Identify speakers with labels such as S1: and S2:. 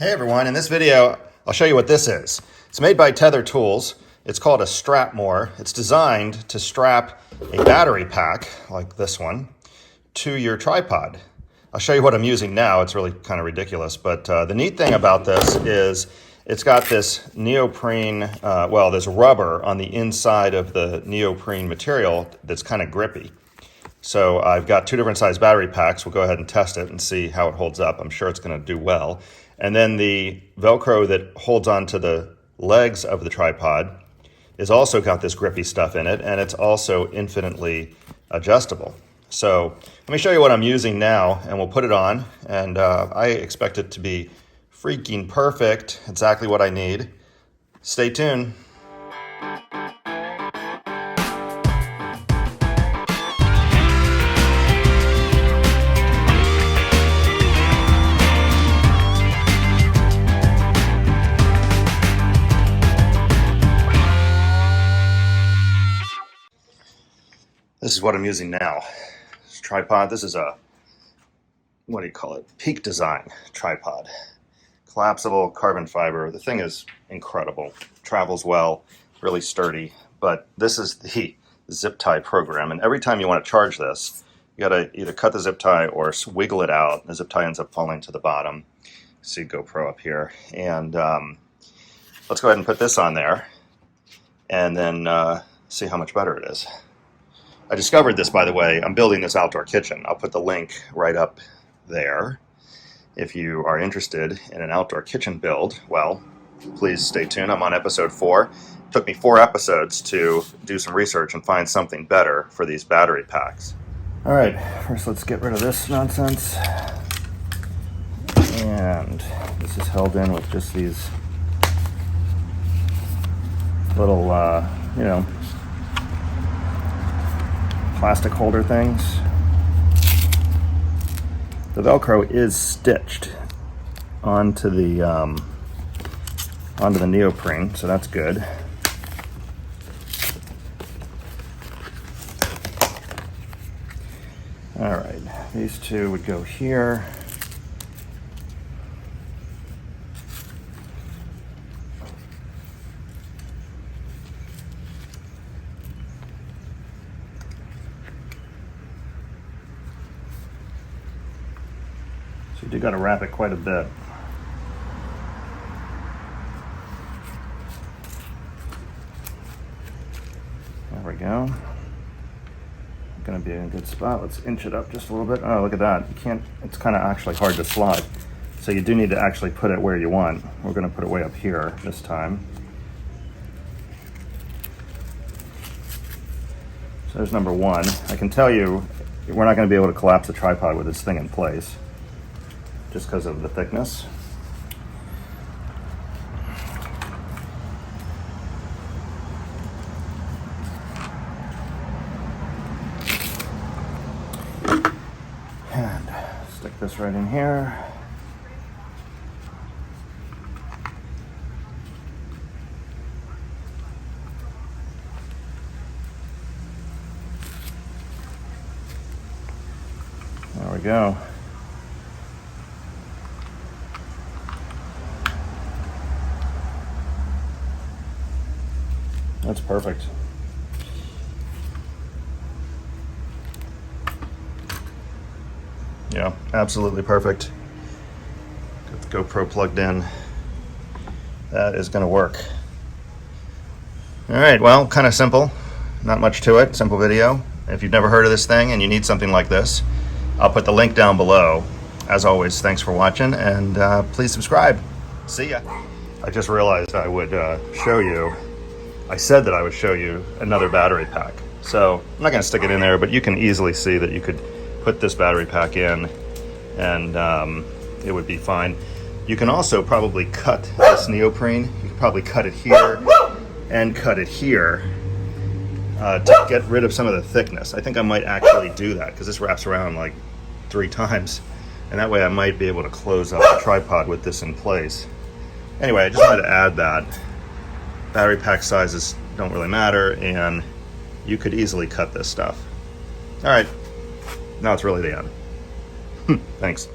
S1: Hey everyone, in this video I'll show you what this is. It's made by Tether tools. It's called a Strapmoore. It's designed to strap a battery pack, like this one, to your tripod. I'll show you what I'm using now. It's really kind of ridiculous, but the neat thing about this is it's got this neoprene, there's rubber on the inside of the neoprene material that's kind of grippy. So I've got two different size battery packs. We'll go ahead and test it and see how it holds up. I'm sure it's going to do well. And then the Velcro that holds onto the legs of the tripod is also got this grippy stuff in it, and it's also infinitely adjustable. So let me show you what I'm using now, and we'll put it on. And I expect it to be freaking perfect, exactly what I need. Stay tuned. This is what I'm using now. This tripod, this is a, what do you call it? Peak Design tripod. Collapsible carbon fiber. The thing is incredible. Travels well, really sturdy. But this is the zip tie program. And every time you want to charge this, you gotta either cut the zip tie or wiggle it out. The zip tie ends up falling to the bottom. See GoPro up here. And let's go ahead and put this on there and then see how much better it is. I discovered this, by the way. I'm building this outdoor kitchen. I'll put the link right up there. If you are interested in an outdoor kitchen build, well, please stay tuned. I'm on episode 4. It took me 4 episodes to do some research and find something better for these battery packs. All right, first let's get rid of this nonsense. And this is held in with just these little, plastic holder things. The Velcro is stitched onto the neoprene, so that's good. All right, these two would go here. So you do got to wrap it quite a bit. There we go. Going to be in a good spot. Let's inch it up just a little bit. Oh, look at that. You can't, it's kind of actually hard to slide. So you do need to actually put it where you want. We're going to put it way up here this time. So there's number 1. I can tell you, we're not going to be able to collapse the tripod with this thing in place, just because of the thickness. And stick this right in here. There we go. That's perfect. Yeah, absolutely perfect. Got the GoPro plugged in. That is going to work. All right, well, kind of simple. Not much to it. Simple video. If you've never heard of this thing and you need something like this, I'll put the link down below. As always, thanks for watching, and please subscribe. See ya. I just realized I would show you. I said that I would show you another battery pack. So I'm not going to stick it in there, but you can easily see that you could put this battery pack in and it would be fine. You can also probably cut this neoprene. You can probably cut it here and cut it here to get rid of some of the thickness. I think I might actually do that because this wraps around like 3 times. And that way I might be able to close up the tripod with this in place. Anyway, I just wanted to add that. Battery pack sizes don't really matter, and you could easily cut this stuff. All right, now it's really the end. Thanks.